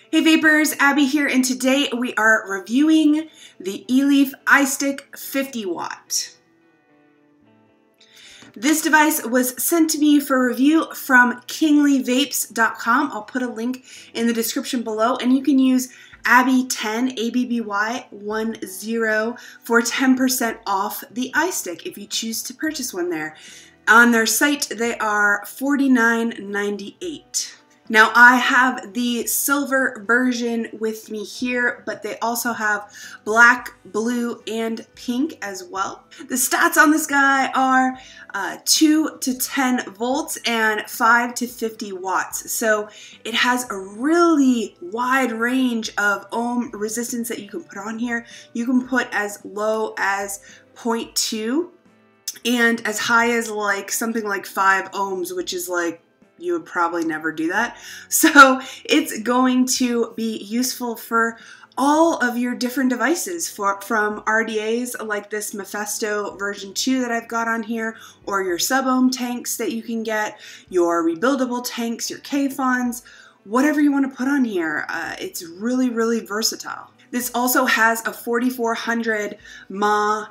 Hey Vapers, Abby here, and today we are reviewing the eLeaf iStick 50 watt. This device was sent to me for review from KinglyVapes.com. I'll put a link in the description below, and you can use Abby10, ABBY10 for 10% off the iStick if you choose to purchase one there. On their site, they are $49.98. Now I have the silver version with me here, but they also have black, blue, and pink as well. The stats on this guy are 2 to 10 volts and 5 to 50 watts. So it has a really wide range of ohm resistance that you can put on here. You can put as low as 0.2 and as high as like something like 5 ohms, which is like, you would probably never do that. So it's going to be useful for all of your different devices, from RDAs like this Mephisto version 2 that I've got on here, or your sub-ohm tanks that you can get, your rebuildable tanks, your K-Fons, whatever you want to put on here. It's really, really versatile. This also has a 4400 mAh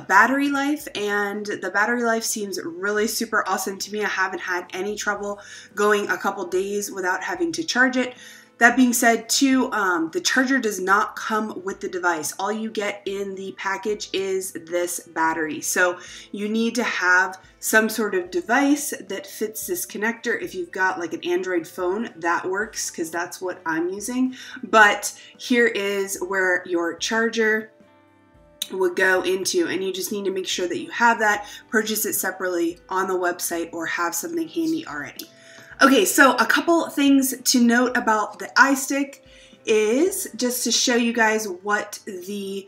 battery life, and the battery life seems really super awesome to me. I haven't had any trouble going a couple days without having to charge it. That being said, too, the charger does not come with the device. All you get in the package is this battery. So you need to have some sort of device that fits this connector. If you've got like an Android phone, that works, because that's what I'm using. But here is where your charger would go into, and you just need to make sure that you have that, purchase it separately on the website, or have something handy already. Okay, so a couple things to note about the iStick is just to show you guys what the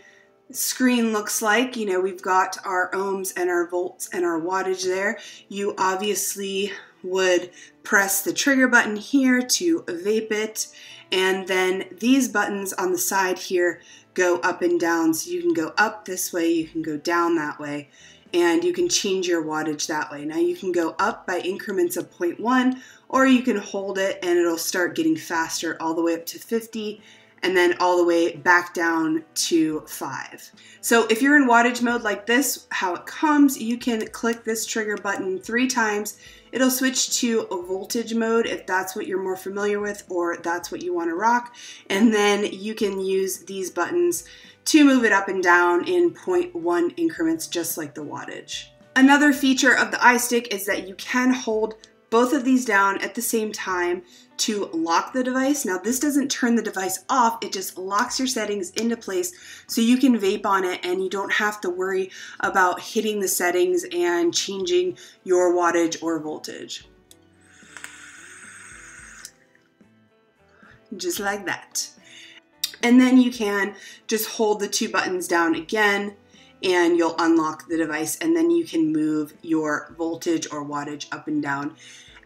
screen looks like. You know, we've got our ohms and our volts and our wattage there. You obviously would press the trigger button here to vape it, and then these buttons on the side here go up and down. So you can go up this way, you can go down that way, and you can change your wattage that way. Now you can go up by increments of 0.1, or you can hold it and it'll start getting faster all the way up to 50, and then all the way back down to 5. So if you're in wattage mode like this, how it comes, you can click this trigger button 3 times. It'll switch to a voltage mode if that's what you're more familiar with, or that's what you want to rock. And then you can use these buttons to move it up and down in 0.1 increments, just like the wattage. Another feature of the iStick is that you can hold both of these down at the same time to lock the device. Now this doesn't turn the device off, it just locks your settings into place so you can vape on it and you don't have to worry about hitting the settings and changing your wattage or voltage. Just like that. And then you can just hold the 2 buttons down again and you'll unlock the device, and then you can move your voltage or wattage up and down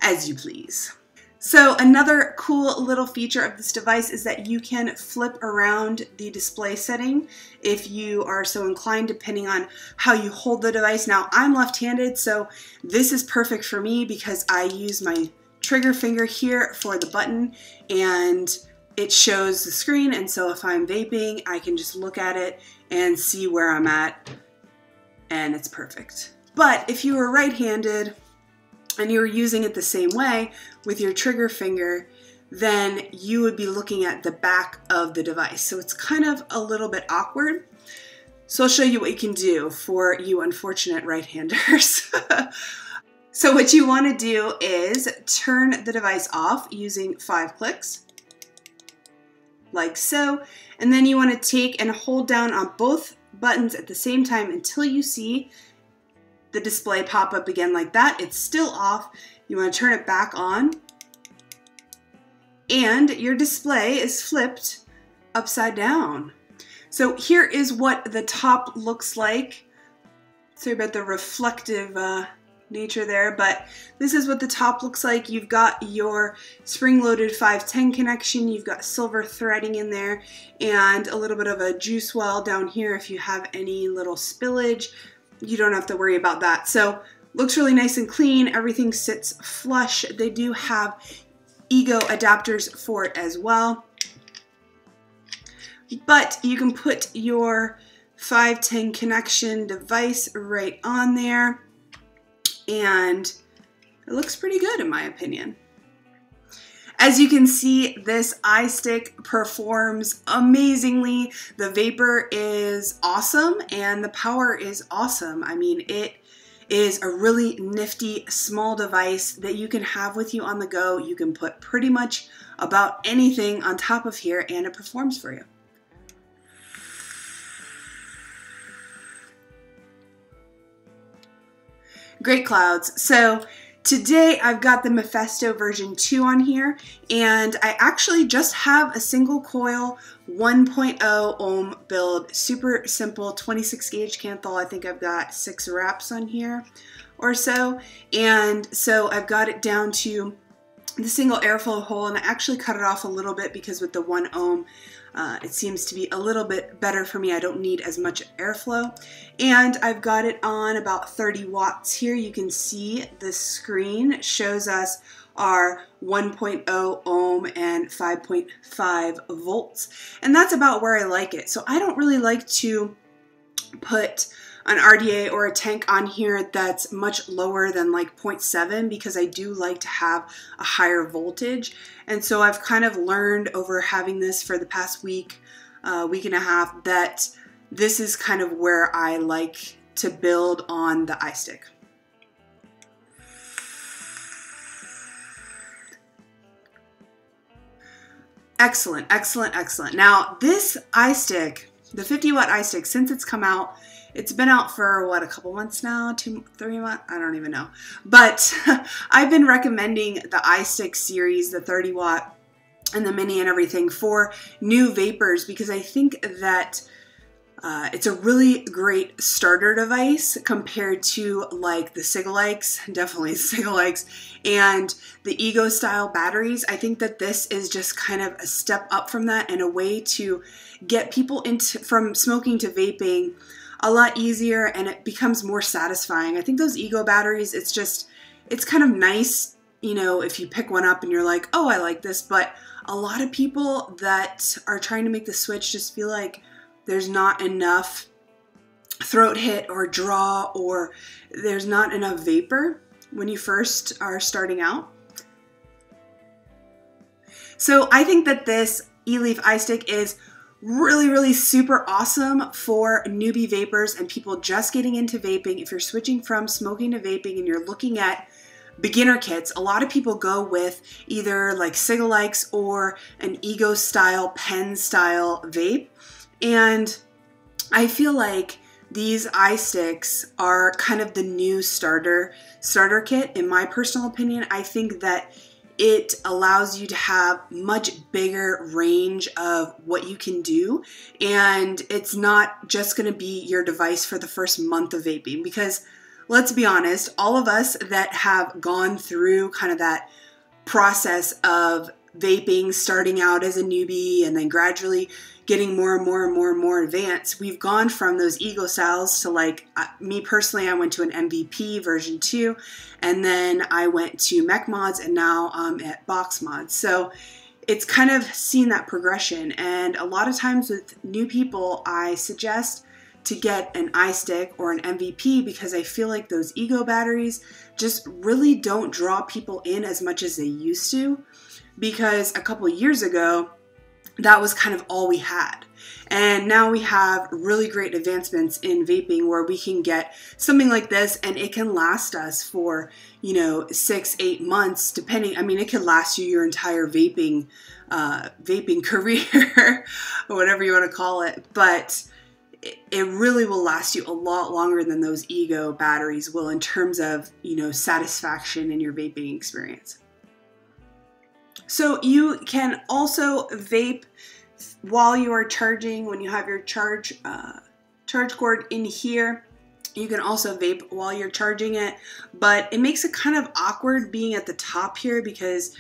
as you please. So another cool little feature of this device is that you can flip around the display setting if you are so inclined, depending on how you hold the device. Now I'm left-handed, so this is perfect for me because I use my trigger finger here for the button and it shows the screen, and so if I'm vaping, I can just look at it and see where I'm at, and it's perfect. But if you were right-handed and you were using it the same way with your trigger finger, then you would be looking at the back of the device. So it's kind of a little bit awkward. So I'll show you what you can do for you unfortunate right-handers. So what you want to do is turn the device off using 5 clicks. Like so, and then you want to take and hold down on both buttons at the same time until you see the display pop up again like that. It's still off. You want to turn it back on, and your display is flipped upside down. So here is what the top looks like. Sorry about the reflective nature there, but this is what the top looks like. You've got your spring-loaded 510 connection, you've got silver threading in there, and a little bit of a juice well down here. If you have any little spillage, you don't have to worry about that. So looks really nice and clean. Everything sits flush. They do have ego adapters for it as well. but you can put your 510 connection device right on there, and it looks pretty good in my opinion. As you can see, this iStick performs amazingly. The vapor is awesome and the power is awesome. I mean, it is a really nifty small device that you can have with you on the go. You can put pretty much about anything on top of here and it performs for you. Great clouds. So today I've got the Mephisto version 2 on here, and I actually just have a single coil 1.0 ohm build, super simple 26 gauge Canthal. I think I've got 6 wraps on here or so, and so I've got it down to the single airflow hole, and I actually cut it off a little bit because with the 1 ohm it seems to be a little bit better for me. I don't need as much airflow. And I've got it on about 30 watts here. You can see the screen shows us our 1.0 ohm and 5.5 volts. And that's about where I like it. So I don't really like to put an RDA or a tank on here that's much lower than like 0.7 because I do like to have a higher voltage. And so I've kind of learned over having this for the past week, week and a half, that this is kind of where I like to build on the iStick. Excellent, excellent, excellent. Now this iStick, the 50 watt iStick, since it's come out, it's been out for what, a couple months now, 2, 3 months, I don't even know. But I've been recommending the iStick series, the 30 watt and the mini and everything for new vapors because I think that it's a really great starter device compared to like the Sig-Likes, definitely Sig-Likes, and the Ego style batteries. I think that this is just kind of a step up from that and a way to get people from smoking to vaping a lot easier, and it becomes more satisfying. I think those Ego batteries, it's kind of nice, you know, if you pick one up and you're like, oh, I like this, but a lot of people that are trying to make the switch just feel like there's not enough throat hit or draw, or there's not enough vapor when you first are starting out. So I think that this eLeaf iStick is really, really super awesome for newbie vapors and people just getting into vaping. If you're switching from smoking to vaping and you're looking at beginner kits, a lot of people go with either like Sig-Likes or an Ego style, pen style vape. And I feel like these iSticks are kind of the new starter kit. In my personal opinion, I think that it allows you to have much bigger range of what you can do, and it's not just going to be your device for the first month of vaping, because let's be honest, all of us that have gone through kind of that process of vaping, starting out as a newbie and then gradually getting more and more and more and more advanced, we've gone from those Ego styles to, like, me personally, I went to an MVP version 2, and then I went to Mech Mods, and now I'm at Box Mods. So it's kind of seen that progression, and a lot of times with new people, I suggest to get an iStick or an MVP because I feel like those Ego batteries just really don't draw people in as much as they used to, because a couple years ago, that was kind of all we had. And now we have really great advancements in vaping where we can get something like this and it can last us for, you know, 6-8 months, depending. I mean, it can last you your entire vaping career or whatever you want to call it. But it really will last you a lot longer than those Ego batteries will in terms of, you know, satisfaction in your vaping experience. So you can also vape while you are charging. When you have your charge cord in here, you can also vape while you're charging it, but it makes it kind of awkward being at the top here because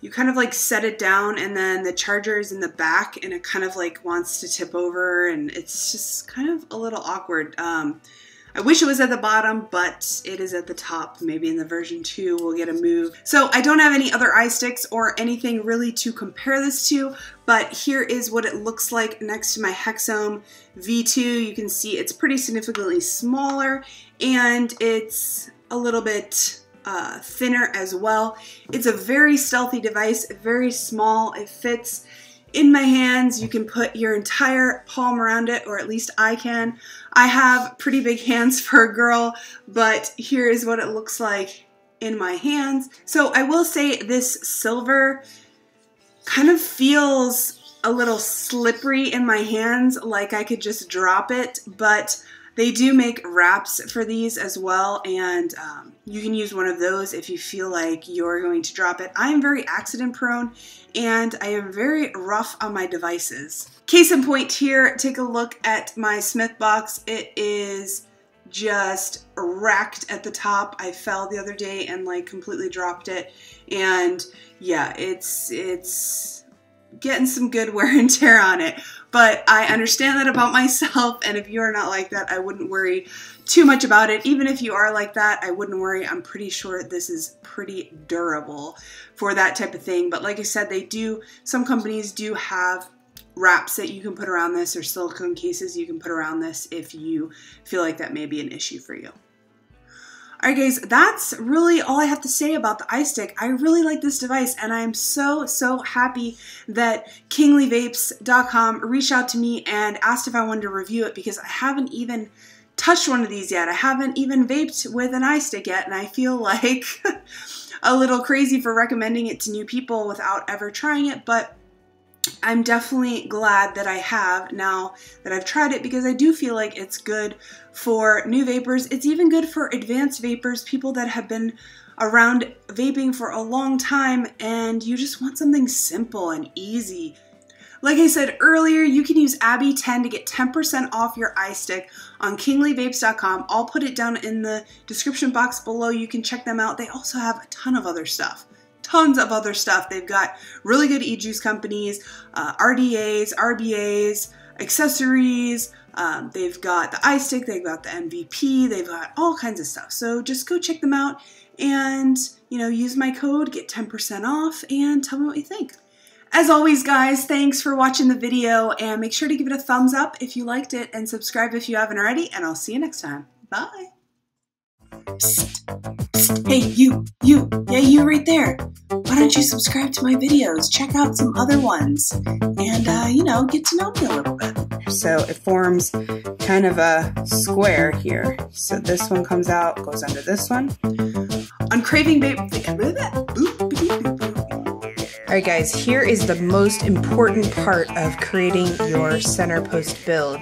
you kind of like set it down and then the charger is in the back and it kind of like wants to tip over, and it's just kind of a little awkward. I wish it was at the bottom, but it is at the top. Maybe in the version 2 we'll get a move. So I don't have any other iSticks or anything really to compare this to, but here is what it looks like next to my Hexome V2. You can see it's pretty significantly smaller, and it's a little bit thinner as well. It's a very stealthy device, very small. It fits in my hands. You can put your entire palm around it, or at least I can. I have pretty big hands for a girl, but here is what it looks like in my hands. So I will say this silver kind of feels a little slippery in my hands, like I could just drop it, but they do make wraps for these as well, and you can use one of those if you feel like you're going to drop it. I am very accident prone, and I am very rough on my devices. Case in point here, take a look at my Smith box. It is just racked at the top. I fell the other day and like completely dropped it, and yeah, it's getting some good wear and tear on it. But I understand that about myself, and if you are not like that, I wouldn't worry too much about it. Even if you are like that, I wouldn't worry. I'm pretty sure this is pretty durable for that type of thing. But like I said, some companies do have wraps that you can put around this, or silicone cases you can put around this if you feel like that may be an issue for you. Alright guys, that's really all I have to say about the iStick. I really like this device, and I'm so happy that KinglyVapes.com reached out to me and asked if I wanted to review it, because I haven't even touched one of these yet. I haven't even vaped with an iStick yet, and I feel like a little crazy for recommending it to new people without ever trying it, but I'm definitely glad that I have now that I've tried it, because I do feel like it's good for new vapors. It's even good for advanced vapors, people that have been around vaping for a long time and you just want something simple and easy. Like I said earlier, you can use Abby10 to get 10% off your iStick on KinglyVapes.com. I'll put it down in the description box below. You can check them out. They also have a ton of other stuff. Tons of other stuff. They've got really good e-juice companies, RDAs, RBAs, accessories. They've got the iStick, they've got the MVP, they've got all kinds of stuff. So just go check them out and, you know, use my code, get 10% off, and tell me what you think. As always, guys, thanks for watching the video, and make sure to give it a thumbs up if you liked it, and subscribe if you haven't already, and I'll see you next time. Bye. Psst, psst. Hey, you right there. Why don't you subscribe to my videos? Check out some other ones and, you know, get to know me a little bit. So it forms kind of a square here. So this one comes out, goes under this one. On Craving Vape, Alright guys, here is the most important part of creating your center post build.